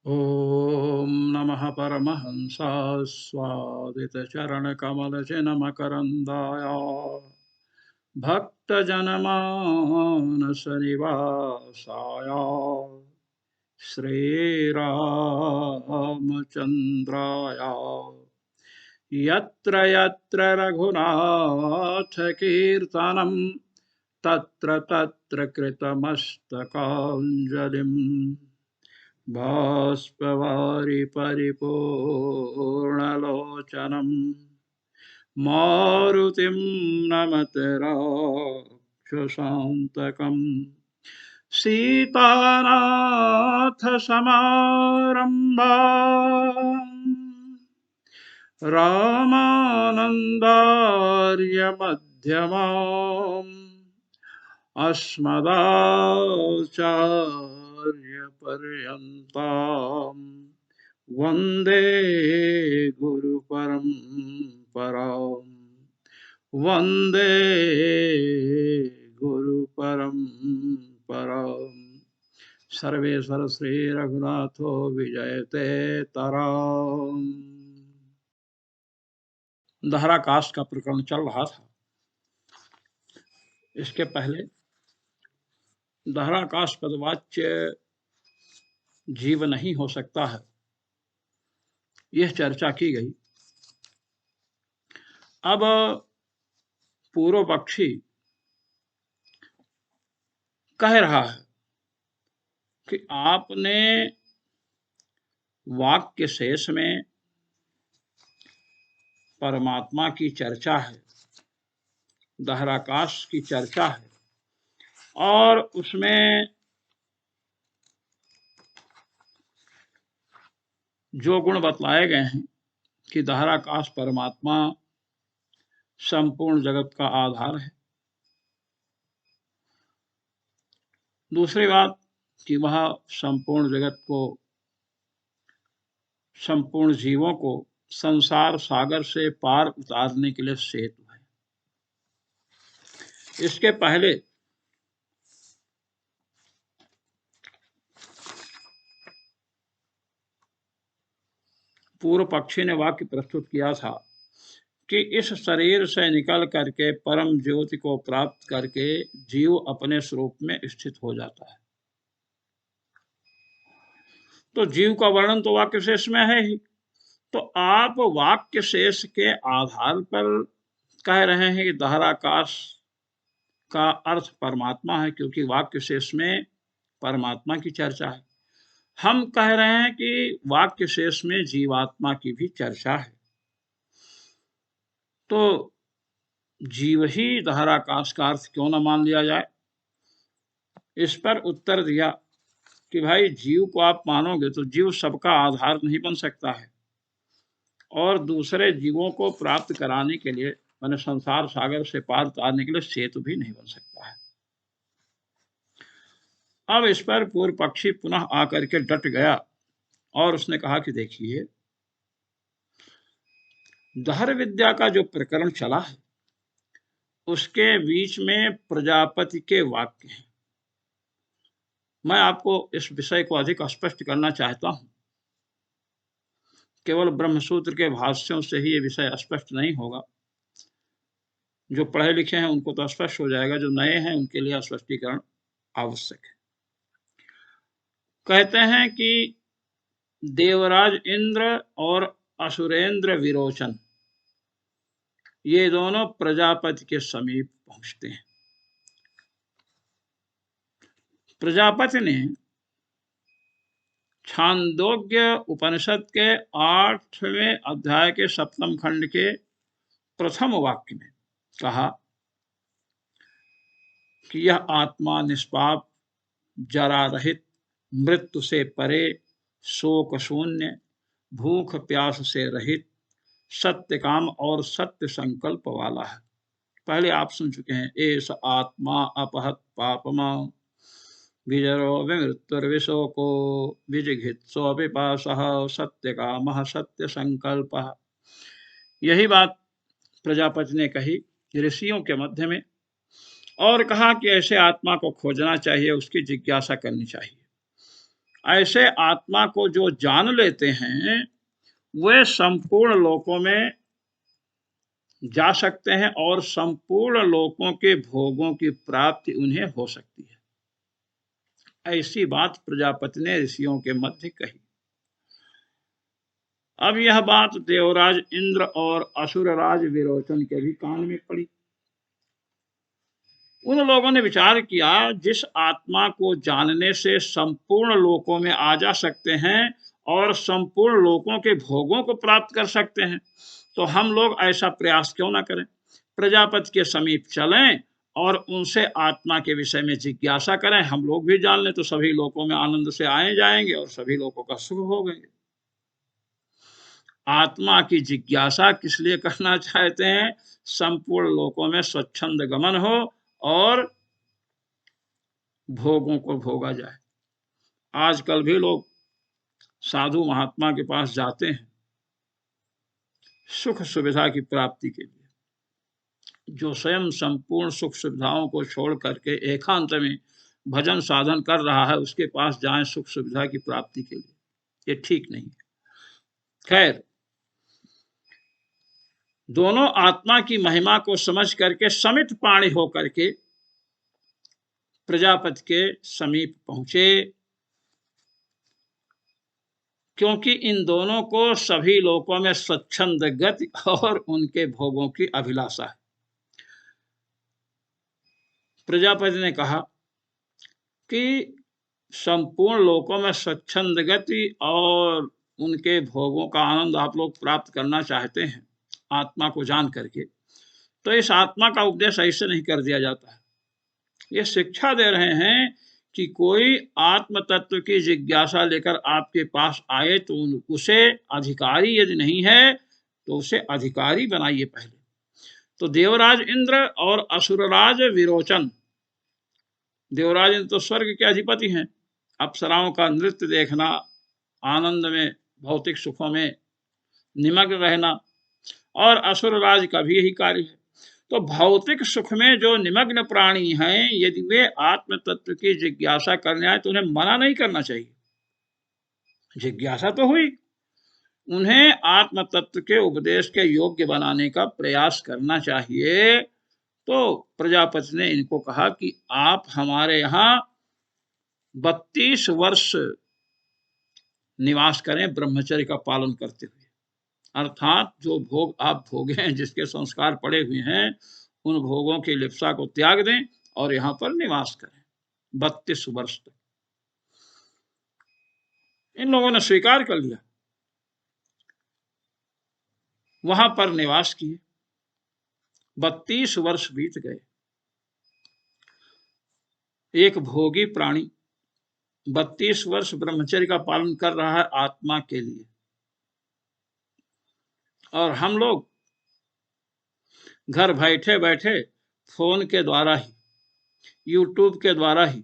ॐ नमः परमहंसाय स्वादितचरणकमलचिन्मकरन्दाय भक्तजनमानसनिवासाय श्रीरामचन्द्राय यत्र यत्र रघुनाथकीर्तनं तत्र तत्र कृतमस्तकाञ्जलिम् बाष्पवारि परिपूर्णलोचनम् मारुतिं नमत राक्षसान्तकम् सीतानाथसमारम्भा रामानन्दार्यमध्यमाम् अस्मदाचार्यपर्यन्ताम् वन्दे गुरुपरम्पराम् वन्दे गुरुपरम्पराम्। सर्वेश्वर श्री रघुनाथो विजयते तराम। दहराकाष्ठ का प्रकरण चल रहा था। इसके पहले दहराकाष्ठ पदवाच्य जीव नहीं हो सकता है, यह चर्चा की गई। अब पूर्व पक्षी कह रहा है कि आपने वाक्य शेष में परमात्मा की चर्चा है, दहराकाश की चर्चा है, और उसमें जो गुण बतलाए गए हैं कि दहराकाश परमात्मा संपूर्ण जगत का आधार है। दूसरी बात कि वह संपूर्ण जगत को, संपूर्ण जीवों को संसार सागर से पार उतारने के लिए सेतु है। इसके पहले पूर्व पक्षी ने वाक्य प्रस्तुत किया था कि इस शरीर से निकल करके परम ज्योति को प्राप्त करके जीव अपने स्वरूप में स्थित हो जाता है। तो जीव का वर्णन तो वाक्य शेष में है ही, तो आप वाक्य शेष के आधार पर कह रहे हैं कि दहराकाश का अर्थ परमात्मा है, क्योंकि वाक्य शेष में परमात्मा की चर्चा है। हम कह रहे हैं कि वाक्य शेष में जीवात्मा की भी चर्चा है, तो जीव ही दहराकाश का अर्थ क्यों न मान लिया जाए। इस पर उत्तर दिया कि भाई जीव को आप मानोगे तो जीव सबका आधार नहीं बन सकता है, और दूसरे जीवों को प्राप्त कराने के लिए, मैंने संसार सागर से पार उतारने के लिए सेतु भी नहीं बन सकता है। अब इस पर पूर्व पक्षी पुनः आकर के डट गया और उसने कहा कि देखिए, दहर विद्या का जो प्रकरण चला है उसके बीच में प्रजापति के वाक्य हैं। मैं आपको इस विषय को अधिक स्पष्ट करना चाहता हूं। केवल ब्रह्मसूत्र के भाष्यों से ही ये विषय स्पष्ट नहीं होगा। जो पढ़े लिखे हैं उनको तो स्पष्ट हो जाएगा, जो नए हैं उनके लिए स्पष्टीकरण आवश्यक है। कहते हैं कि देवराज इंद्र और असुरेंद्र विरोचन, ये दोनों प्रजापति के समीप पहुंचते हैं। प्रजापति ने छांदोग्य उपनिषद के 8वें अध्याय के 7वें खंड के प्रथम वाक्य में कहा कि यह आत्मा निष्पाप, जरा रहित, मृत्यु से परे, शोक शून्य, भूख प्यास से रहित, सत्य काम और सत्य संकल्प वाला है। पहले आप सुन चुके हैं, एष आत्मा अपहत पापमा, विजरो विमृत्युर्विशोको, विजिघित्सो विपाशः, सत्य कामः सत्य संकल्पः। यही बात प्रजापति ने कही ऋषियों के मध्य में, और कहा कि ऐसे आत्मा को खोजना चाहिए, उसकी जिज्ञासा करनी चाहिए। ऐसे आत्मा को जो जान लेते हैं वे संपूर्ण लोकों में जा सकते हैं और संपूर्ण लोकों के भोगों की प्राप्ति उन्हें हो सकती है। ऐसी बात प्रजापति ने ऋषियों के मध्य कही। अब यह बात देवराज इंद्र और असुरराज विरोचन के भी कान में पड़ी। उन लोगों ने विचार किया, जिस आत्मा को जानने से संपूर्ण लोकों में आ जा सकते हैं और संपूर्ण लोकों के भोगों को प्राप्त कर सकते हैं, तो हम लोग ऐसा प्रयास क्यों ना करें, प्रजापति के समीप चलें और उनसे आत्मा के विषय में जिज्ञासा करें। हम लोग भी जान लें तो सभी लोकों में आनंद से आए जाएंगे और सभी लोगों का सुख भोगेंगे। आत्मा की जिज्ञासा किस लिए करना चाहते हैं? संपूर्ण लोकों में स्वच्छंद गमन हो और भोगों को भोगा जाए। आजकल भी लोग साधु महात्मा के पास जाते हैं सुख सुविधा की प्राप्ति के लिए। जो स्वयं संपूर्ण सुख सुविधाओं को छोड़ करके एकांत में भजन साधन कर रहा है, उसके पास जाएं सुख सुविधा की प्राप्ति के लिए, ये ठीक नहीं है। खैर, दोनों आत्मा की महिमा को समझ करके समित पाणी होकर के प्रजापति के समीप पहुंचे, क्योंकि इन दोनों को सभी लोकों में स्वच्छंद गति और उनके भोगों की अभिलाषा है। प्रजापति ने कहा कि संपूर्ण लोकों में स्वच्छंद गति और उनके भोगों का आनंद आप लोग प्राप्त करना चाहते हैं आत्मा को जान करके, तो इस आत्मा का उपदेश ऐसे नहीं कर दिया जाता है। ये शिक्षा दे रहे हैं कि कोई आत्म तत्व की जिज्ञासा लेकर आपके पास आए तो उसे अधिकारी यदि नहीं है तो उसे अधिकारी बनाइए पहले। तो देवराज इंद्र और असुरराज विरोचन, देवराज इंद्र तो स्वर्ग के अधिपति हैं, अप्सराओं का नृत्य देखना, आनंद में भौतिक सुखों में निमग्न रहना, और असुरराज का भी यही कार्य है। तो भौतिक सुख में जो निमग्न प्राणी हैं, यदि वे आत्म तत्व की जिज्ञासा करने आए तो उन्हें मना नहीं करना चाहिए। जिज्ञासा तो हुई, उन्हें आत्म तत्व के उपदेश के योग्य बनाने का प्रयास करना चाहिए। तो प्रजापति ने इनको कहा कि आप हमारे यहाँ 32 वर्ष निवास करें ब्रह्मचर्य का पालन करते हुए, अर्थात जो भोग आप भोगे हैं, जिसके संस्कार पड़े हुए हैं, उन भोगों की लिप्सा को त्याग दें और यहाँ पर निवास करें 32 वर्ष तक। इन लोगों ने स्वीकार कर लिया, वहां पर निवास किए। 32 वर्ष बीत गए। एक भोगी प्राणी 32 वर्ष ब्रह्मचर्य का पालन कर रहा है आत्मा के लिए, और हम लोग घर बैठे बैठे फोन के द्वारा ही, यूट्यूब के द्वारा ही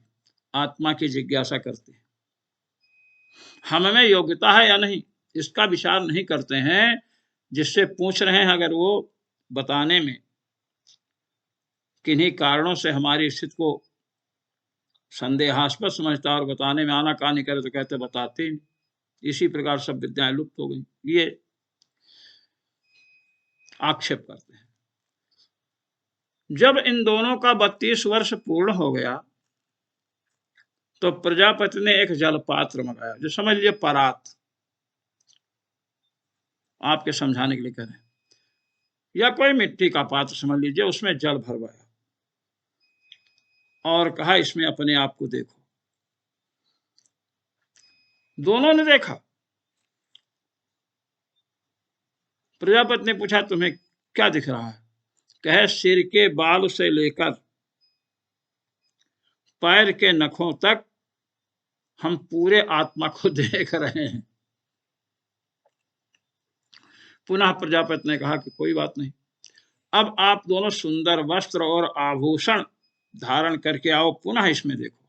आत्मा की जिज्ञासा करते हैं। हम में योग्यता है या नहीं इसका विचार नहीं करते हैं। जिससे पूछ रहे हैं, अगर वो बताने में किन्हीं कारणों से हमारी स्थिति को संदेहास्पद समझता और बताने में आनाकानी करे तो कहते बताते नहीं। इसी प्रकार सब विद्याएं लुप्त हो गई, ये आक्षेप करते हैं। जब इन दोनों का 32 वर्ष पूर्ण हो गया तो प्रजापति ने एक जलपात्र मंगाया, जो समझ लीजिए परात, आपके समझाने के लिए कह रहे हैं, या कोई मिट्टी का पात्र समझ लीजिए, उसमें जल भरवाया और कहा इसमें अपने आप को देखो। दोनों ने देखा। प्रजापति ने पूछा तुम्हें क्या दिख रहा है? कहे सिर के बाल से लेकर पैर के नखों तक हम पूरे आत्मा को देख रहे हैं। पुनः प्रजापति ने कहा कि कोई बात नहीं, अब आप दोनों सुंदर वस्त्र और आभूषण धारण करके आओ, पुनः इसमें देखो।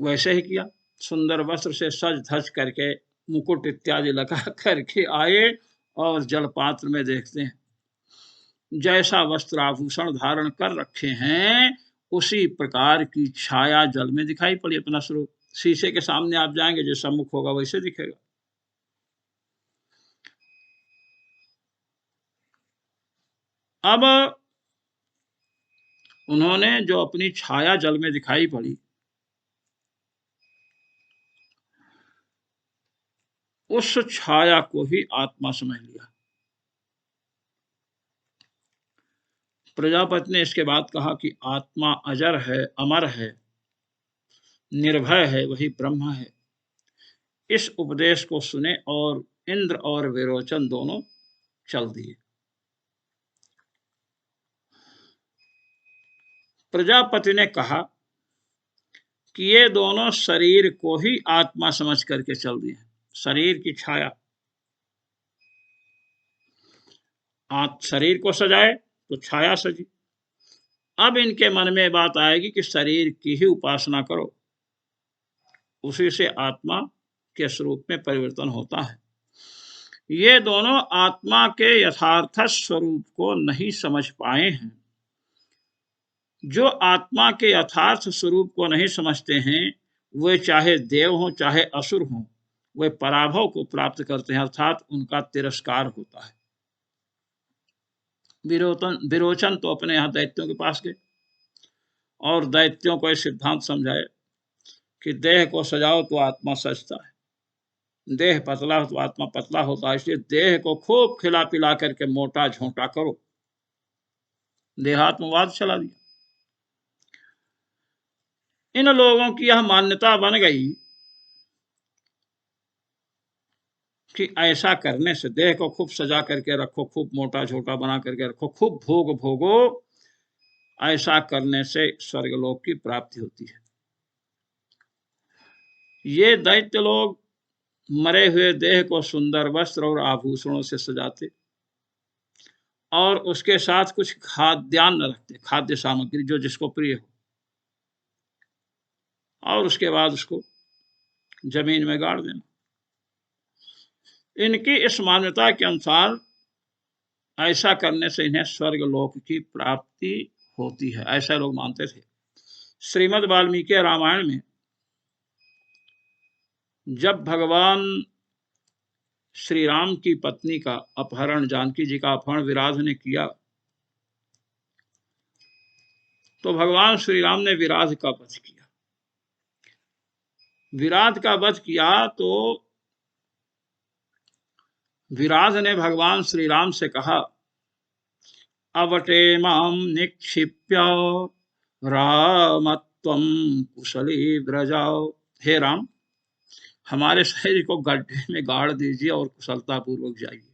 वैसे ही किया, सुंदर वस्त्र से सज धज करके मुकुट इत्यादि लगा करके आए और जलपात्र में देखते हैं, जैसा वस्त्र आभूषण धारण कर रखे हैं उसी प्रकार की छाया जल में दिखाई पड़ी अपना स्वरूप। शीशे के सामने आप जाएंगे, जो सम्मुख होगा वैसे दिखेगा। अब उन्होंने जो अपनी छाया जल में दिखाई पड़ी, उस छाया को ही आत्मा समझ लिया। प्रजापति ने इसके बाद कहा कि आत्मा अजर है, अमर है, निर्भय है, वही ब्रह्म है। इस उपदेश को सुने और इंद्र और विरोचन दोनों चल दिए। प्रजापति ने कहा कि ये दोनों शरीर को ही आत्मा समझ करके चल दिए। शरीर की छाया, शरीर को सजाए तो छाया सजी। अब इनके मन में बात आएगी कि शरीर की ही उपासना करो, उसी से आत्मा के स्वरूप में परिवर्तन होता है। ये दोनों आत्मा के यथार्थ स्वरूप को नहीं समझ पाए हैं। जो आत्मा के यथार्थ स्वरूप को नहीं समझते हैं, वे चाहे देव हों चाहे असुर हों, वे पराभव को प्राप्त करते हैं, अर्थात उनका तिरस्कार होता है। विरोचन तो अपने यहाँ दैत्यों के पास गए और दैत्यों को यह सिद्धांत समझाए कि देह को सजाओ तो आत्मा सजता है, देह पतला हो तो आत्मा पतला होता है, इसलिए देह को खूब खिला पिला करके मोटा झोंटा करो। देहात्मवाद चला दिया। इन लोगों की यह मान्यता बन गई कि ऐसा करने से देह को खूब सजा करके रखो, खूब मोटा झोटा बना करके रखो, खूब भोग भोगो, ऐसा करने से स्वर्गलोक की प्राप्ति होती है। ये दैत्य लोग मरे हुए देह को सुंदर वस्त्र और आभूषणों से सजाते और उसके साथ कुछ खाद्यान्न रखते, खाद्य सामग्री जो जिसको प्रिय हो, और उसके बाद उसको जमीन में गाड़ देना। इनकी इस मान्यता के अनुसार ऐसा करने से इन्हें स्वर्ग लोक की प्राप्ति होती है, ऐसा लोग मानते थे। श्रीमद् वाल्मीकि रामायण में जब भगवान श्री राम की पत्नी का अपहरण, जानकी जी का अपहरण विराध ने किया, तो भगवान श्री राम ने विराध का वध किया। विराध का वध किया तो विराध ने भगवान श्री राम से कहा, अवटे माम निक्षिप्य रामत्वम कुशली व्रजाओ। हे राम, हमारे शरीर को गड्ढे में गाड़ दीजिए और कुशलता पूर्वक जाइए।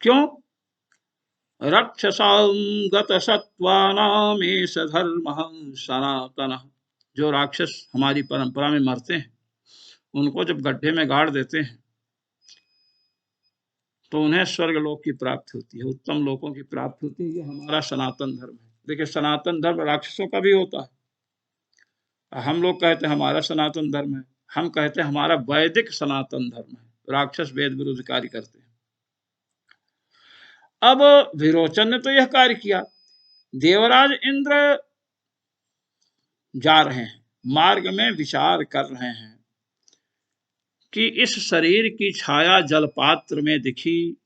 क्यों? रक्षसां गतसत्त्वानामेष धर्मः सनातनः। जो राक्षस हमारी परंपरा में मरते हैं, उनको जब गड्ढे में गाड़ देते हैं तो उन्हें स्वर्ग लोक की प्राप्ति होती है, उत्तम लोकों की प्राप्ति होती है। ये हमारा सनातन धर्म है। देखिए, सनातन धर्म राक्षसों का भी होता है। हम लोग कहते हैं हमारा सनातन धर्म है, हम कहते हैं हमारा वैदिक सनातन धर्म है। राक्षस वेद विरुद्ध कार्य करते हैं। अब विरोचन ने तो यह कार्य किया। देवराज इंद्र जा रहे हैं, मार्ग में विचार कर रहे हैं कि इस शरीर की छाया जलपात्र में दिखी,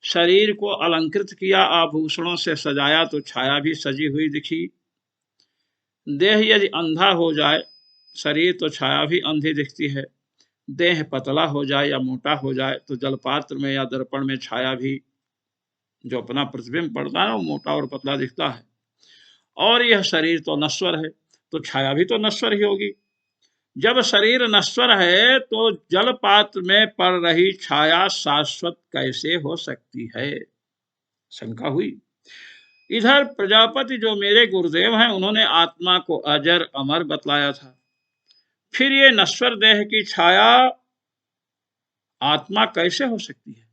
शरीर को अलंकृत किया, आभूषणों से सजाया तो छाया भी सजी हुई दिखी। देह यदि अंधा हो जाए, शरीर तो छाया भी अंधी दिखती है। देह पतला हो जाए या मोटा हो जाए तो जलपात्र में या दर्पण में छाया भी, जो अपना प्रतिबिंब पड़ता है, वो मोटा और पतला दिखता है। और यह शरीर तो नश्वर है, तो छाया भी तो नश्वर ही होगी। जब शरीर नश्वर है तो जल पात्र में पड़ रही छाया शाश्वत कैसे हो सकती है? शंका हुई। इधर प्रजापति जो मेरे गुरुदेव हैं, उन्होंने आत्मा को अजर अमर बतलाया था, फिर ये नश्वर देह की छाया आत्मा कैसे हो सकती है?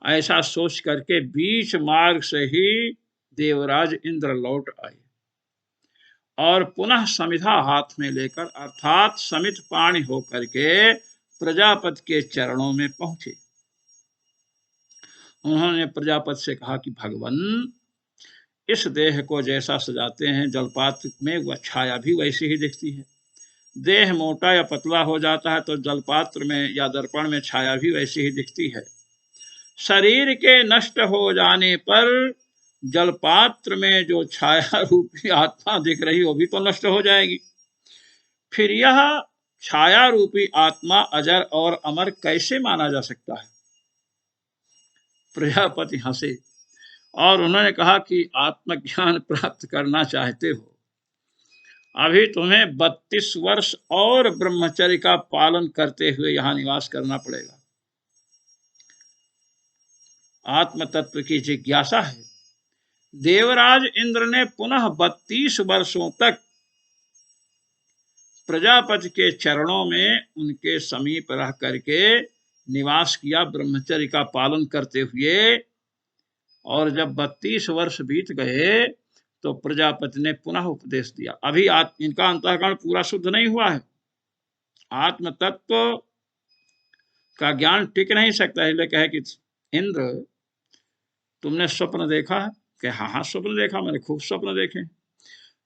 ऐसा सोच करके बीच मार्ग से ही देवराज इंद्र लौट आए और पुनः समिधा हाथ में लेकर, अर्थात समित पाणी होकर के प्रजापति के चरणों में पहुंचे। उन्होंने प्रजापति से कहा कि भगवन, इस देह को जैसा सजाते हैं जलपात्र में, वह छाया भी वैसी ही दिखती है। देह मोटा या पतला हो जाता है तो जलपात्र में या दर्पण में छाया भी वैसी ही दिखती है। शरीर के नष्ट हो जाने पर जलपात्र में जो छाया रूपी आत्मा दिख रही वो भी तो नष्ट हो जाएगी। फिर यह छाया रूपी आत्मा अजर और अमर कैसे माना जा सकता है? प्रजापति हंसे और उन्होंने कहा कि आत्मज्ञान प्राप्त करना चाहते हो, अभी तुम्हें 32 वर्ष और ब्रह्मचर्य का पालन करते हुए यहाँ निवास करना पड़ेगा। आत्म तत्व की जिज्ञासा है। देवराज इंद्र ने पुनः 32 वर्षों तक प्रजापति के चरणों में उनके समीप रह करके निवास किया ब्रह्मचर्य का पालन करते हुए। और जब 32 वर्ष बीत गए तो प्रजापति ने पुनः उपदेश दिया। अभी इनका अंतःकरण पूरा शुद्ध नहीं हुआ है। आत्म तत्व का ज्ञान टिक नहीं सकता है। इसलिए कहे कि इंद्र, तुमने स्वप्न देखा है? कि हाँ हाँ स्वप्न देखा, मैंने खूब स्वप्न देखे।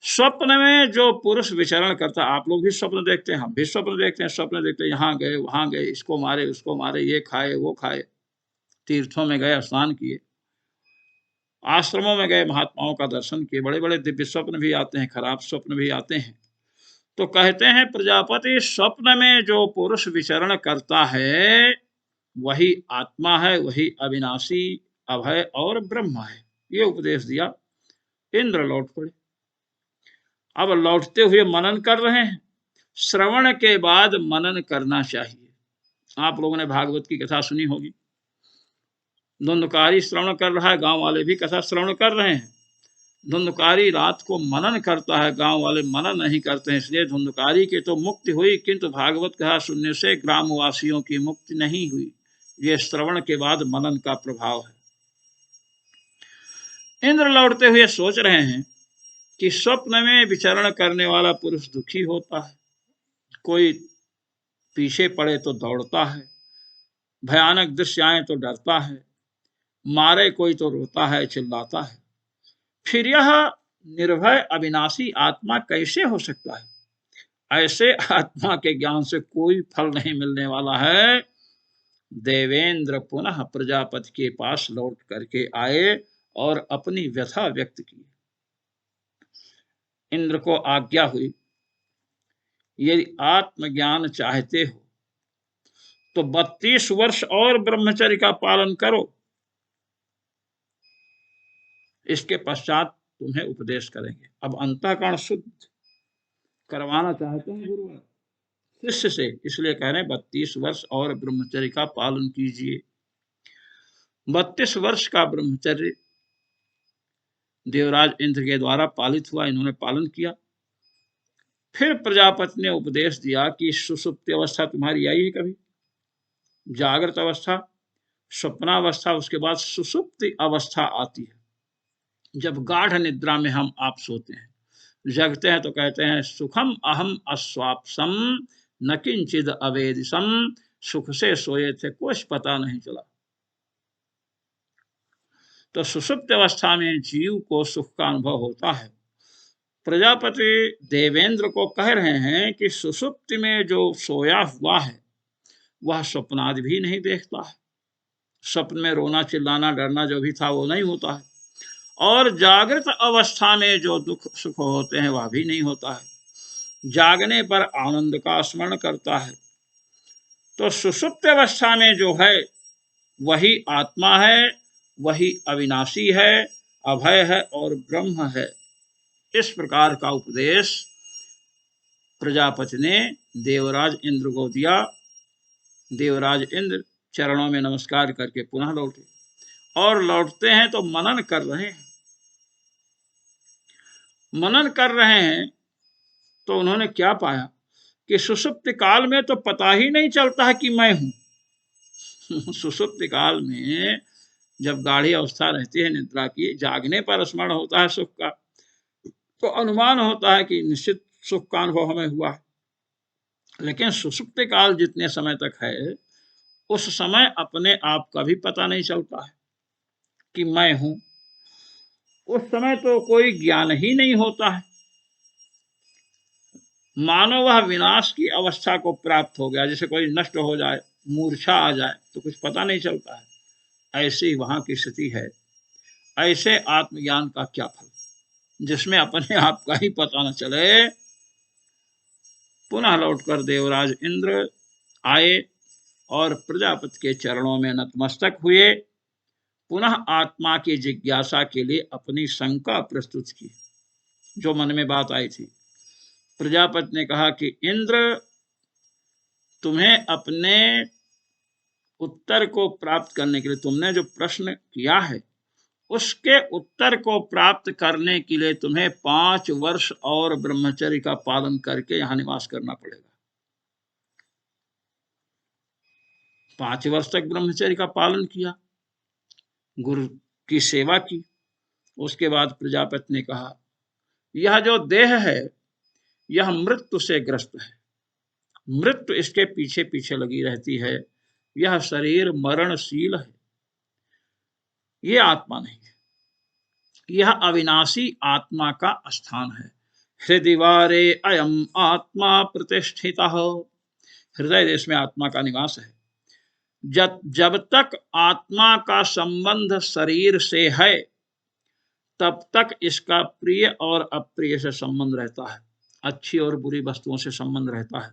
स्वप्न में जो पुरुष विचरण करता, आप लोग भी स्वप्न देखते हैं, हम भी स्वप्न देखते हैं। स्वप्न देखते यहाँ गए वहां गए, इसको मारे उसको मारे, ये खाए वो खाए, तीर्थों में गए, स्नान किए, आश्रमों में गए, महात्माओं का दर्शन किए। बड़े बड़े दिव्य स्वप्न भी आते हैं, खराब स्वप्न भी आते हैं। तो कहते हैं प्रजापति, स्वप्न में जो पुरुष विचरण करता है वही आत्मा है, वही अविनाशी, अभय और ब्रह्म है। ये उपदेश दिया। इंद्र लौट पड़े। अब लौटते हुए मनन कर रहे हैं। श्रवण के बाद मनन करना चाहिए। आप लोगों ने भागवत की कथा सुनी होगी। धुंधकारी श्रवण कर रहा है, गांव वाले भी कथा श्रवण कर रहे हैं। धुंधकारी रात को मनन करता है, गांव वाले मनन नहीं करते हैं। इसलिए धुंधकारी की तो मुक्ति हुई, किंतु भागवत कथा सुनने से ग्रामवासियों की मुक्ति नहीं हुई। ये श्रवण के बाद मनन का प्रभाव है। इंद्र लौटते हुए सोच रहे हैं कि स्वप्न में विचरण करने वाला पुरुष दुखी होता है, कोई पीछे पड़े तो दौड़ता है, भयानक दृश्य आए तो डरता है, मारे कोई तो रोता है, चिल्लाता है। फिर यह निर्भय अविनाशी आत्मा कैसे हो सकता है? ऐसे आत्मा के ज्ञान से कोई फल नहीं मिलने वाला है। देवेंद्र पुनः प्रजापति के पास लौट करके आए और अपनी व्यथा व्यक्त की। इंद्र को आज्ञा हुई, यदि आत्मज्ञान चाहते हो तो 32 वर्ष और ब्रह्मचर्य का पालन करो, इसके पश्चात तुम्हें उपदेश करेंगे। अब अंतःकरण शुद्ध करवाना चाहते हैं गुरुवर शिष्य से, इसलिए कह रहे हैं 32 वर्ष और ब्रह्मचर्य का पालन कीजिए। 32 वर्ष का ब्रह्मचर्य देवराज इंद्र के द्वारा पालित हुआ, इन्होंने पालन किया। फिर प्रजापति ने उपदेश दिया कि सुषुप्ति अवस्था तुम्हारी आई है कभी? जागृत अवस्था, स्वप्नावस्था, उसके बाद सुषुप्ति अवस्था आती है। जब गाढ़ निद्रा में हम आप सोते हैं, जगते हैं, तो कहते हैं सुखम अहम अस्वाप्सम न किंचिद अवेदिसम। सुख से सोए थे, कुछ पता नहीं चला। तो सुषुप्त अवस्था में जीव को सुख का अनुभव होता है। प्रजापति देवेंद्र को कह रहे हैं कि सुषुप्ति में जो सोया हुआ है वह स्वप्नादि भी नहीं देखता है। स्वप्न में रोना चिल्लाना डरना जो भी था वो नहीं होता है। और जागृत अवस्था में जो दुख सुख होते हैं वह भी नहीं होता है। जागने पर आनंद का स्मरण करता है। तो सुषुप्त अवस्था में जो है वही आत्मा है, वही अविनाशी है, अभय है और ब्रह्म है। इस प्रकार का उपदेश प्रजापति ने देवराज इंद्र को दिया। देवराज इंद्र चरणों में नमस्कार करके पुनः लौटे और लौटते हैं तो मनन कर रहे हैं। मनन कर रहे हैं तो उन्होंने क्या पाया कि सुषुप्त काल में तो पता ही नहीं चलता है कि मैं हूं। सुषुप्त काल में जब गाढ़ी अवस्था रहती है निद्रा की, जागने पर स्मरण होता है सुख का, तो अनुमान होता है कि निश्चित सुख का अनुभव हमें हुआ है। लेकिन सुषुप्त काल जितने समय तक है उस समय अपने आप का भी पता नहीं चलता है कि मैं हूं। उस समय तो कोई ज्ञान ही नहीं होता है, मानो वह विनाश की अवस्था को प्राप्त हो गया, जैसे कोई नष्ट हो जाए, मूर्छा आ जाए तो कुछ पता नहीं चलता है, ऐसी वहां की स्थिति है। ऐसे आत्मज्ञान का क्या फल, जिसमें अपने आप का ही पता न चले। पुनः लौटकर देवराज इंद्र आए और प्रजापति के चरणों में नतमस्तक हुए, पुनः आत्मा की जिज्ञासा के लिए अपनी शंका प्रस्तुत की, जो मन में बात आई थी। प्रजापति ने कहा कि इंद्र, तुम्हें अपने उत्तर को प्राप्त करने के लिए, तुमने जो प्रश्न किया है उसके उत्तर को प्राप्त करने के लिए तुम्हें 5 वर्ष और ब्रह्मचर्य का पालन करके यहां निवास करना पड़ेगा। 5 वर्ष तक ब्रह्मचर्य का पालन किया, गुरु की सेवा की। उसके बाद प्रजापति ने कहा, यह जो देह है यह मृत्यु से ग्रस्त है, मृत्यु इसके पीछे पीछे लगी रहती है, यह शरीर मरणशील है, ये आत्मा नहीं है, यह अविनाशी आत्मा का स्थान है। हृदिवारे अयम आत्मा प्रतिष्ठितः, हृदय देश में आत्मा का निवास है। जब तक आत्मा का संबंध शरीर से है तब तक इसका प्रिय और अप्रिय से संबंध रहता है, अच्छी और बुरी वस्तुओं से संबंध रहता है।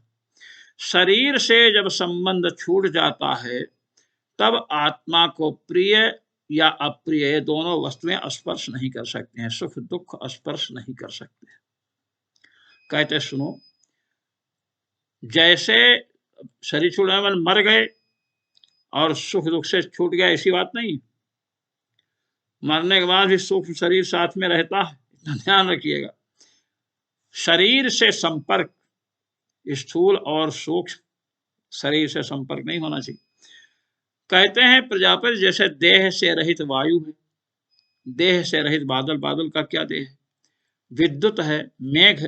शरीर से जब संबंध छूट जाता है तब आत्मा को प्रिय या अप्रिय दोनों वस्तुएं स्पर्श नहीं कर सकते हैं, सुख दुख स्पर्श नहीं कर सकते। कहते सुनो, जैसे शरीर छूटने में मर गए और सुख दुख से छूट गया, ऐसी बात नहीं, मरने के बाद भी सुख शरीर साथ में रहता है, इतना ध्यान रखिएगा। शरीर से संपर्क, स्थूल और सूक्ष्म शरीर से संपर्क नहीं होना चाहिए। कहते हैं प्रजापति, जैसे देह से रहित वायु है, देह से रहित बादल, बादल का क्या देह है, विद्युत है, मेघ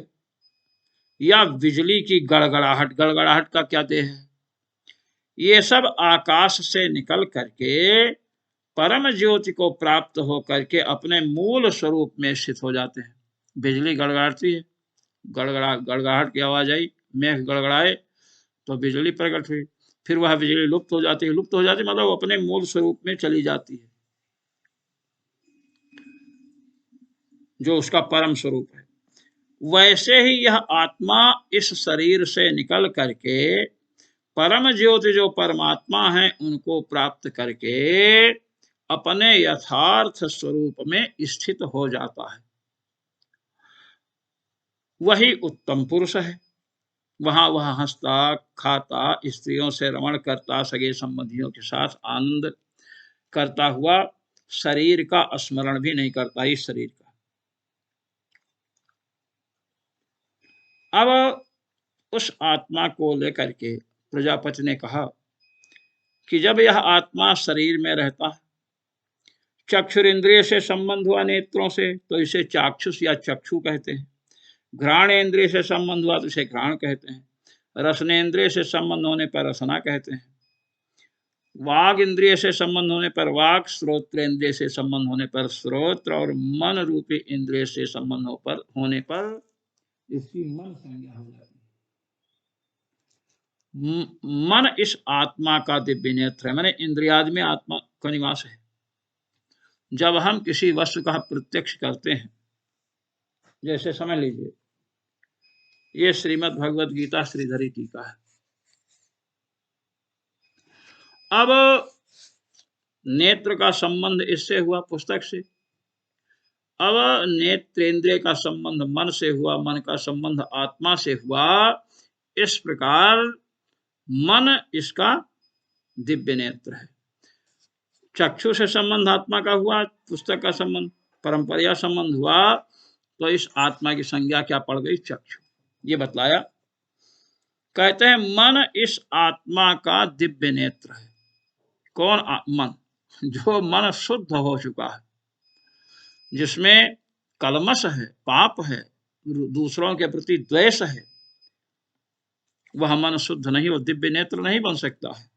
या बिजली की गड़गड़ाहट, गड़गड़ाहट का क्या देह है, ये सब आकाश से निकल करके परम ज्योति को प्राप्त हो करके अपने मूल स्वरूप में स्थित हो जाते हैं। बिजली गड़गड़ाती है, गड़गड़ाहट की आवाज आई, मेघ गड़गड़ाए तो बिजली प्रकट हुई, फिर वह बिजली लुप्त हो जाती है, लुप्त हो जाती मतलब अपने मूल स्वरूप में चली जाती है, जो उसका परम स्वरूप है। वैसे ही यह आत्मा इस शरीर से निकल करके परम ज्योति जो परमात्मा है उनको प्राप्त करके अपने यथार्थ स्वरूप में स्थित हो जाता है। वही उत्तम पुरुष है। वहां वह हंसता खाता, स्त्रियों से रमण करता, सगे संबंधियों के साथ आनंद करता हुआ शरीर का स्मरण भी नहीं करता, इस शरीर का। अब उस आत्मा को लेकर के प्रजापति ने कहा कि जब यह आत्मा शरीर में रहता है, चक्षुर इंद्रिय से संबंध हुआ नेत्रों से तो इसे चाक्षुष या चक्षु कहते हैं, घ्राण इंद्रिय से संबंध हुआ तो इसे घ्राण कहते हैं, रसनेन्द्रिय से संबंध होने पर रसना कहते हैं, वाग इंद्रिय से संबंध होने पर वाग, श्रोत्र इंद्रिय से संबंध होने पर श्रोत्र, और मन रूपी इंद्रिय से संबंध होने पर इसकी मन संज्ञा हो जाती है। मन इस आत्मा का दिव्य नेत्र है, मैंने इंद्रियादि में आत्मा का निवास है। जब हम किसी वस्तु का प्रत्यक्ष करते हैं, जैसे समझ लीजिए ये श्रीमद् भगवद गीता श्रीधरी टीका है। अब नेत्र का संबंध इससे हुआ पुस्तक से, अब नेत्रेंद्रिय का संबंध मन से हुआ, मन का संबंध आत्मा से हुआ। इस प्रकार मन इसका दिव्य नेत्र है। चक्षु से संबंध आत्मा का हुआ, पुस्तक का संबंध परंपरा संबंध हुआ, तो इस आत्मा की संज्ञा क्या पड़ गई, चक्षु, ये बतलाया। कहते हैं मन इस आत्मा का दिव्य नेत्र है। कौन मन? जो मन शुद्ध हो चुका है, जिसमें कलमश है, पाप है, दूसरों के प्रति द्वेष है, वह मन शुद्ध नहीं, वो दिव्य नेत्र नहीं बन सकता है।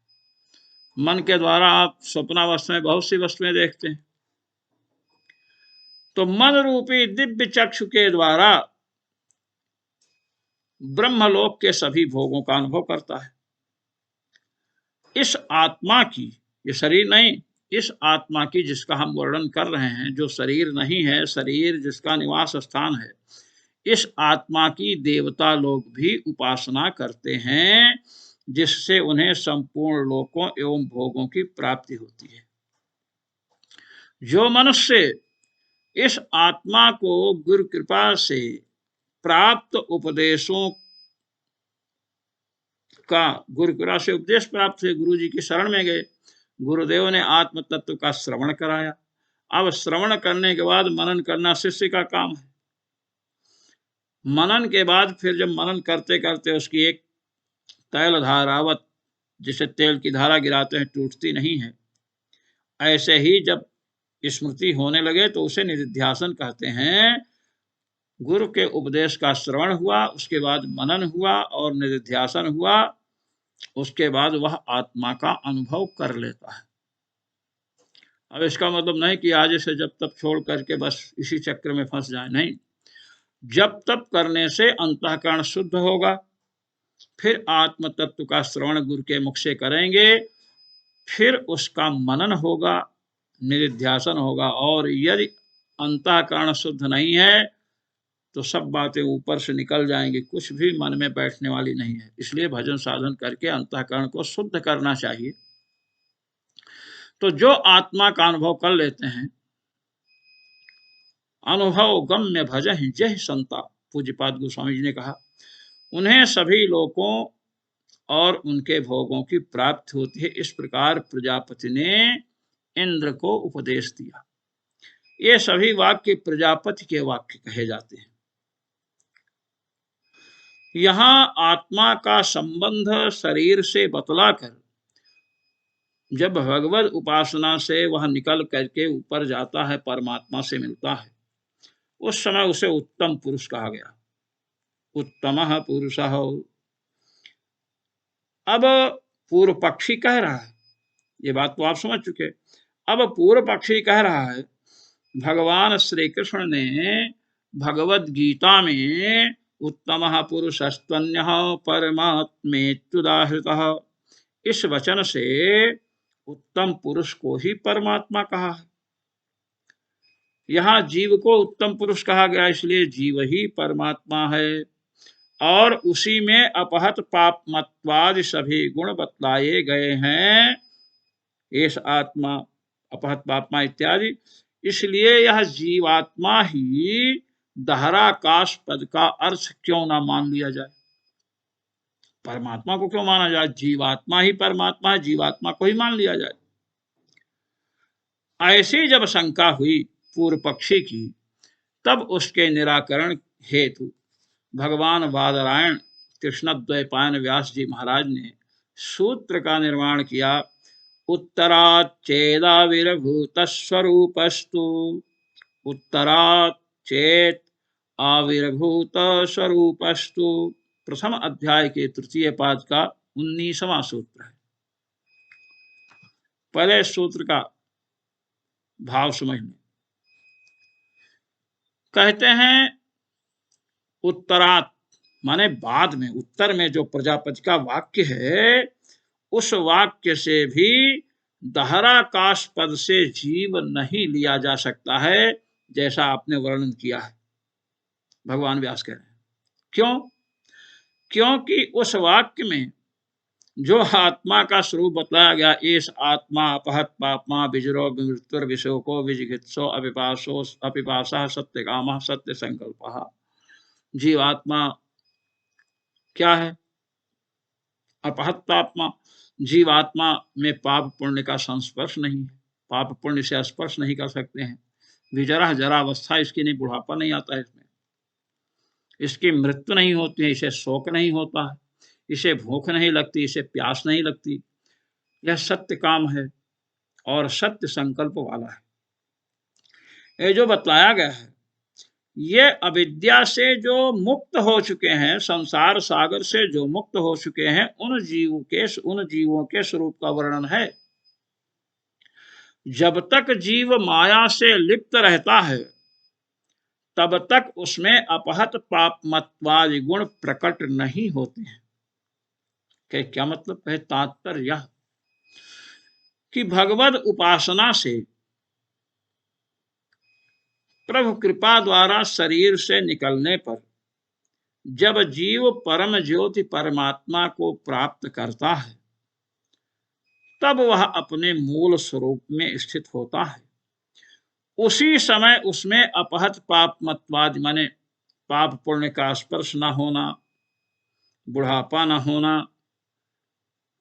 मन के द्वारा आप स्वप्नावस्था में बहुत सी वस्तुएं देखते हैं, तो मन रूपी दिव्य चक्षु के द्वारा ब्रह्मलोक के सभी भोगों का अनुभव करता है। इस आत्मा की, ये शरीर नहीं, इस आत्मा की जिसका हम वर्णन कर रहे हैं, जो शरीर नहीं है, शरीर जिसका निवास स्थान है, इस आत्मा की देवता लोग भी उपासना करते हैं, जिससे उन्हें संपूर्ण लोकों एवं भोगों की प्राप्ति होती है। जो मनुष्य इस आत्मा को गुरु कृपा से प्राप्त उपदेशों का, गुरु कृपा से उपदेश प्राप्त से गुरु जी की शरण में गए, गुरुदेव ने आत्म तत्व का श्रवण कराया। अब श्रवण करने के बाद मनन करना शिष्य का काम है। मनन के बाद फिर जब मनन करते करते उसकी एक तैल धारावत, जिसे तेल की धारा गिराते हैं, टूटती नहीं है, ऐसे ही जब स्मृति होने लगे तो उसे निधिध्यासन कहते हैं। गुरु के उपदेश का श्रवण हुआ, उसके बाद मनन हुआ और निधिध्यासन हुआ, उसके बाद वह आत्मा का अनुभव कर लेता है। अब इसका मतलब नहीं कि आज से जब तब छोड़ करके बस इसी चक्र में फंस जाए, नहीं। जब तब करने से अंतःकरण शुद्ध होगा, फिर आत्म तत्व का श्रवण गुरु के मुख से करेंगे, फिर उसका मनन होगा, निधिध्यासन होगा, और यदि अंतःकरण शुद्ध नहीं है तो सब बातें ऊपर से निकल जाएंगी, कुछ भी मन में बैठने वाली नहीं है। इसलिए भजन साधन करके अंतःकरण को शुद्ध करना चाहिए। तो जो आत्मा का अनुभव कर लेते हैं, अनुभव गम्य भजहि जय संता, पूज्यपाद गोस्वामी जी ने कहा, उन्हें सभी लोगों और उनके भोगों की प्राप्ति होती है। इस प्रकार प्रजापति ने इंद्र को उपदेश दिया। ये सभी वाक्य प्रजापति के वाक्य कहे जाते हैं। यहाँ आत्मा का संबंध शरीर से बतलाकर जब भगवत उपासना से वह निकल करके ऊपर जाता है, परमात्मा से मिलता है, उस समय उसे उत्तम पुरुष कहा गया। उत्तमः पुरुषः। अब पूर्व पक्षी कह रहा है, ये बात तो आप समझ चुके। अब पूर्व पक्षी कह रहा है, भगवान श्री कृष्ण ने भगवत गीता में उत्तमः पुरुषस्त्वन्यः परमात्मेत्युदाहृतः, इस वचन से उत्तम पुरुष को ही परमात्मा कहा है। यहाँ जीव को उत्तम पुरुष कहा गया, इसलिए जीव ही परमात्मा है, और उसी में अपहत पाप मत्वादि सभी गुण बतलाए गए हैं। एष आत्मा अपहत पापमा इत्यादि। इसलिए यह जीवात्मा ही दहराकाश पद का अर्थ क्यों ना मान लिया जाए? परमात्मा को क्यों माना जाए? जीवात्मा ही परमात्मा है, जीवात्मा को ही मान लिया जाए। ऐसी जब शंका हुई पूर्व पक्षी की, तब उसके निराकरण हेतु भगवान बादरायण कृष्णद्वैपायन व्यास जी महाराज ने सूत्र का निर्माण किया। उत्तराच्चेदाविर्भूत स्वरूपस्तु, उत्तराच्चेत आविर्भूत स्वरूपस्तु, प्रथम अध्याय के तृतीय पाद का 19वां सूत्र है। पहले सूत्र का भाव समझ लें। कहते हैं उत्तरात माने बाद में, उत्तर में जो प्रजापति का वाक्य है, उस वाक्य से भी दहराकाश पद से जीव नहीं लिया जा सकता है, जैसा आपने वर्णन किया है। भगवान व्यास कह रहे हैं क्यों? क्योंकि उस वाक्य में जो आत्मा का स्वरूप बताया गया, एष आत्मा अपहत पापमा विजरो मृत्युर विशोको विजिगित्सो अपिपासो अपिपासा सत्यकामः सत्य संकल्पः। जीवात्मा क्या है? अपहत पापमा, जीवात्मा में पाप पुण्य का संस्पर्श नहीं है, पाप पुण्य से स्पर्श नहीं कर सकते हैं। विजरा जरावस्था इसकी नहीं, बुढ़ापा नहीं आता है इसमें, इसकी मृत्यु नहीं होती है, इसे शोक नहीं होता है, इसे भूख नहीं लगती, इसे प्यास नहीं लगती। यह सत्य काम है और सत्य संकल्प वाला है। ये जो बतलाया गया है, ये अविद्या से जो मुक्त हो चुके हैं, संसार सागर से जो मुक्त हो चुके हैं, उन जीवों के स्वरूप का वर्णन है। जब तक जीव माया से लिप्त रहता है, तब तक उसमें अपहत पापमत्वादि गुण प्रकट नहीं होते हैं। क्या मतलब है? तात्पर्य यह कि भगवद उपासना से प्रभु कृपा द्वारा शरीर से निकलने पर जब जीव परम ज्योति परमात्मा को प्राप्त करता है तब वह अपने मूल स्वरूप में स्थित होता है। उसी समय उसमें अपहत पापमत्वादि माने पाप पुण्य का स्पर्श न होना, बुढ़ापा न होना,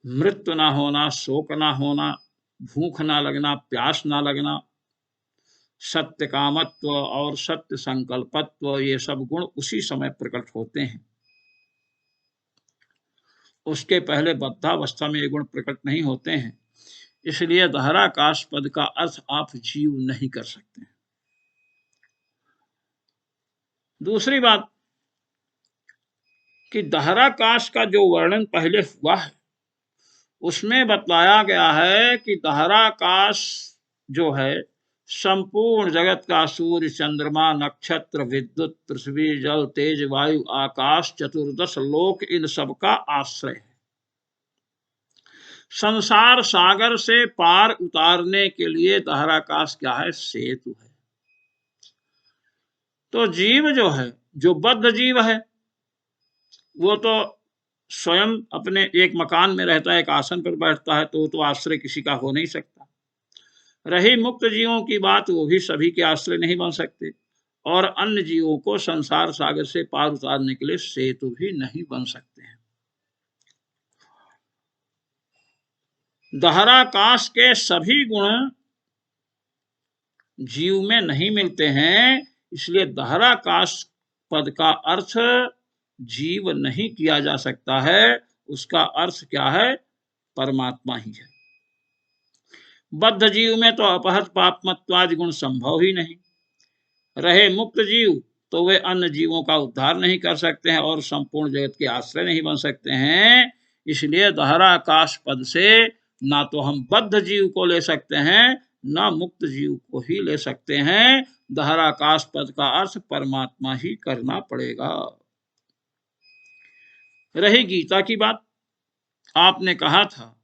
मृत्यु न होना, शोक न होना, भूख न लगना, प्यास न लगना, सत्य कामत्व और सत्य संकल्पत्व, ये सब गुण उसी समय प्रकट होते हैं। उसके पहले बद्धावस्था में ये गुण प्रकट नहीं होते हैं। इसलिए दहराकाश पद का अर्थ आप जीव नहीं कर सकते। दूसरी बात कि दहराकाश का जो वर्णन पहले हुआ है उसमें बतलाया गया है कि दहराकाश जो है संपूर्ण जगत का सूर्य, चंद्रमा, नक्षत्र, विद्युत, पृथ्वी, जल, तेज, वायु, आकाश, चतुर्दश लोक, इन सब का आश्रय है। संसार सागर से पार उतारने के लिए दहराकाश क्या है? सेतु है। तो जीव जो है, जो बद्ध जीव है, वो तो स्वयं अपने एक मकान में रहता है, एक आसन पर बैठता है, तो वो तो आश्रय किसी का हो नहीं सकता। रही मुक्त जीवों की बात, वो भी सभी के आश्रय नहीं बन सकते, और अन्य जीवों को संसार सागर से पार उतारने के लिए सेतु भी नहीं बन सकते हैं। दहराकाश के सभी गुण जीव में नहीं मिलते हैं, इसलिए दहराकाश पद का अर्थ जीव नहीं किया जा सकता है। उसका अर्थ क्या है? परमात्मा ही है। बद्ध जीव में तो अपहत पापमत्वादि गुण संभव ही नहीं। रहे मुक्त जीव तो वे अन्य जीवों का उद्धार नहीं कर सकते हैं और संपूर्ण जगत के आश्रय नहीं बन सकते हैं। इसलिए दहराकाश पद से ना तो हम बद्ध जीव को ले सकते हैं, ना मुक्त जीव को ही ले सकते हैं। दहराकाश पद का अर्थ परमात्मा ही करना पड़ेगा। रही गीता की बात, आपने कहा था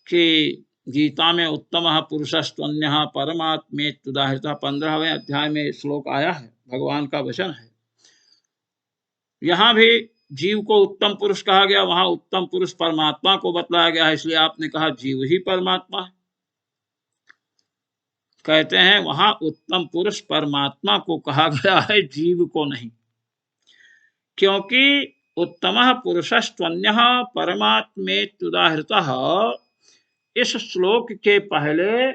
कि गीता में उत्तम पुरुषस्त्वन्य परमात्मेत्युदाहृतः 15वें अध्याय में श्लोक आया है, भगवान का वचन है। यहां भी जीव को उत्तम पुरुष कहा गया, वहां उत्तम पुरुष परमात्मा को बतलाया गया है, इसलिए आपने कहा जीव ही परमात्मा है। कहते हैं वहां उत्तम पुरुष परमात्मा को कहा गया है, जीव को नहीं, क्योंकि उत्तमः पुरुषस्त्वन्यः परमात्मेत्युदाहृतः इस श्लोक के पहले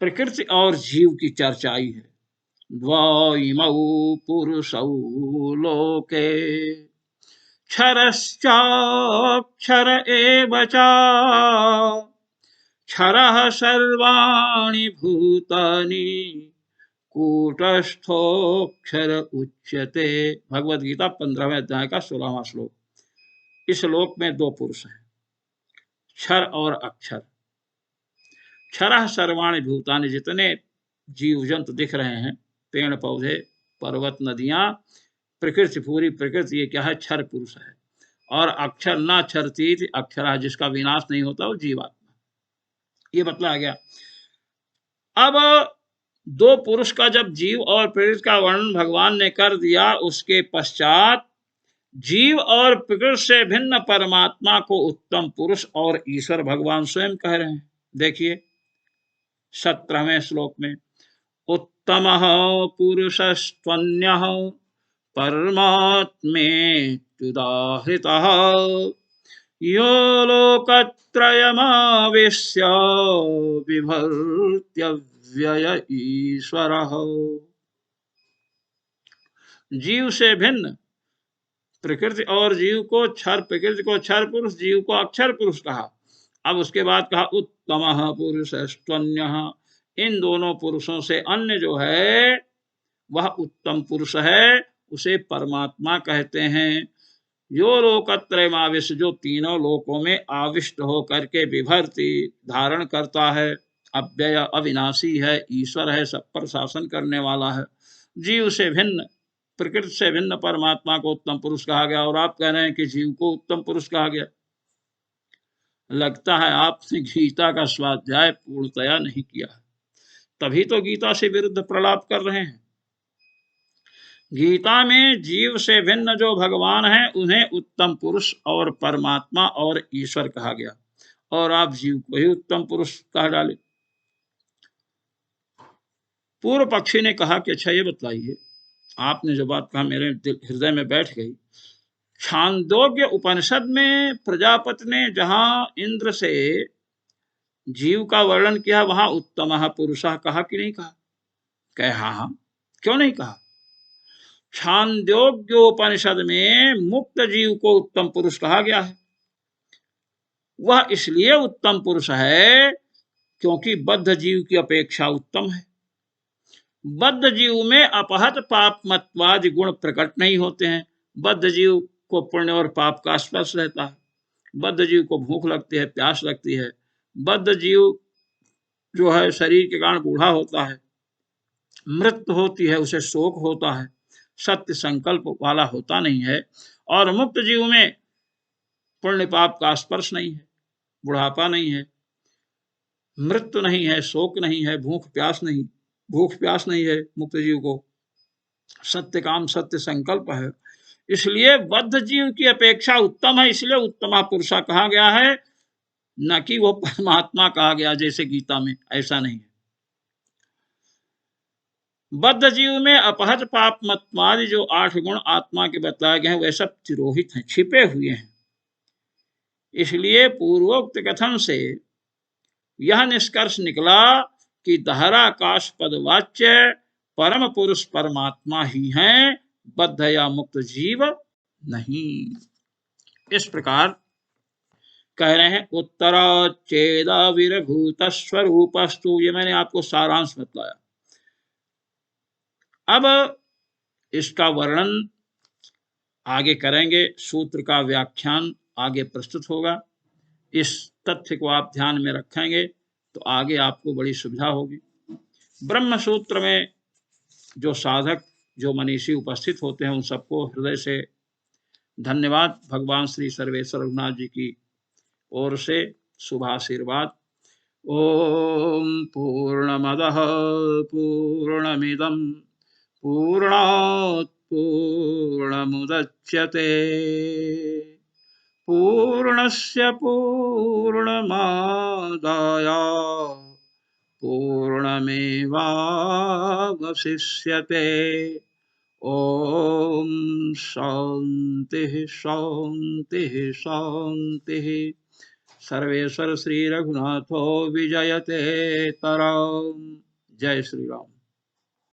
प्रकृति और जीव की चर्चा आई है। द्वैमौ पुरुषौ लोके क्षरश्चाक्षर एव च क्षरः सर्वाणि भूतानि कूटस्थोक्षर उच्यते। भगवद गीता 15वें अध्याय का 16वां श्लोक। इस श्लोक में दो पुरुष हैं, क्षर और अक्षर। क्षरः सर्वाणि भूतानि, जितने जीव जंतु दिख रहे हैं, पेड़ पौधे, पर्वत, नदियां, प्रकृति, पूरी प्रकृति, ये क्या है? क्षर पुरुष है। और अक्षर न क्षरतीति अक्षरः, जिसका विनाश नहीं होता वो जीवात्मा। ये बतलाया गया। अब दो पुरुष का जब जीव और प्रकृति का वर्णन भगवान ने कर दिया, उसके पश्चात जीव और प्रकृति से भिन्न परमात्मा को उत्तम पुरुष और ईश्वर भगवान स्वयं कह रहे हैं। देखिए 17वें श्लोक में, उत्तमः पुरुषस्त्वन्यः परमात्मेत्युदाहृतः यो लोकत्रयमाविश्य बिभर्त्यव्यय ईश्वरः। जीव से भिन्न प्रकृति और जीव को क्षर, प्रकृति को क्षर पुरुष, जीव को अक्षर पुरुष कहा। अब उसके बाद कहा उत्तमः पुरुषस्त्वन्यः, इन दोनों पुरुषों से अन्य जो है वह उत्तम पुरुष है, उसे परमात्मा कहते हैं। यो लोकत्रयमाविश्य, जो तीनों लोकों में आविष्ट हो करके विभर्ति, धारण करता है, अव्यय अविनाशी है, ईश्वर है, सब पर शासन करने वाला है। जीव से भिन्न, प्रकृति से भिन्न परमात्मा को उत्तम पुरुष कहा गया, और आप कह रहे हैं कि जीव को उत्तम पुरुष कहा गया। लगता है आपने गीता का स्वाध्याय पूर्णतया नहीं किया, तभी तो गीता से विरुद्ध प्रलाप कर रहे हैं। गीता में जीव से भिन्न जो भगवान है उन्हें उत्तम पुरुष और परमात्मा और ईश्वर कहा गया, और आप जीव को ही उत्तम पुरुष कह डाले। पूर्व पक्षी ने कहा कि अच्छा ये बताइए, आपने जो बात कहा मेरे हृदय में बैठ गई। छांदोग्य उपनिषद में प्रजापति ने जहां इंद्र से जीव का वर्णन किया, वहां उत्तम पुरुषः कहा कि नहीं कहा? कहे हाँ हाँ, क्यों नहीं कहा? छांदोग्योपनिषद में मुक्त जीव को उत्तम पुरुष कहा गया है। वह इसलिए उत्तम पुरुष है क्योंकि बद्ध जीव की अपेक्षा उत्तम है। बद्ध जीव में अपहत पाप मतवादि गुण प्रकट नहीं होते हैं। बद्ध जीव को पुण्य और पाप का स्पर्श रहता है। बद्ध जीव को भूख लगती है, प्यास लगती है। बद्ध जीव जो है शरीर के कारण बूढ़ा होता है, मृत्यु होती है, उसे शोक होता है, सत्य संकल्प वाला होता नहीं है। और मुक्त जीव में पुण्य पाप का स्पर्श नहीं है, बुढ़ापा नहीं है, मृत्यु नहीं है, शोक नहीं है, भूख प्यास नहीं है। मुक्त जीव को सत्य काम सत्य संकल्प है, इसलिए बद्ध जीव की अपेक्षा उत्तम है, इसलिए उत्तमा पुरुषा कहा गया है, न कि वो परमात्मा कहा गया जैसे गीता में। ऐसा नहीं है। बद्ध जीव में अपहत पाप मतवादि जो 8 गुण आत्मा के बताए गए हैं वे सब तिरोहित हैं, छिपे हुए हैं। इसलिए पूर्वोक्त कथन से यह निष्कर्ष निकला कि दहराकाश पदवाच्य परम पुरुष परमात्मा ही हैं, बद्ध या मुक्त जीव नहीं। इस प्रकार कह रहे हैं उत्तराच्चेदा विरभूत स्वरूपस्तु। ये मैंने आपको सारांश बताया। अब इसका वर्णन आगे करेंगे, सूत्र का व्याख्यान आगे प्रस्तुत होगा। इस तथ्य को आप ध्यान में रखेंगे तो आगे आपको बड़ी सुविधा होगी। ब्रह्म सूत्र में जो साधक जो मनीषी उपस्थित होते हैं उन सबको हृदय से धन्यवाद। भगवान श्री सर्वेश्वर रघुनाथ जी की ओर से शुभाशीर्वाद। ओम पूर्णमदः पूर्णमिदं पूर्णात् पूर्णमुदच्यते पूर्णस्य पूर्णमादाय पूर्णमेवावशिष्यते। ओम शांति शांति शांति। सर्वेश्वर श्री रघुनाथो विजयते तरम। जय श्री राम।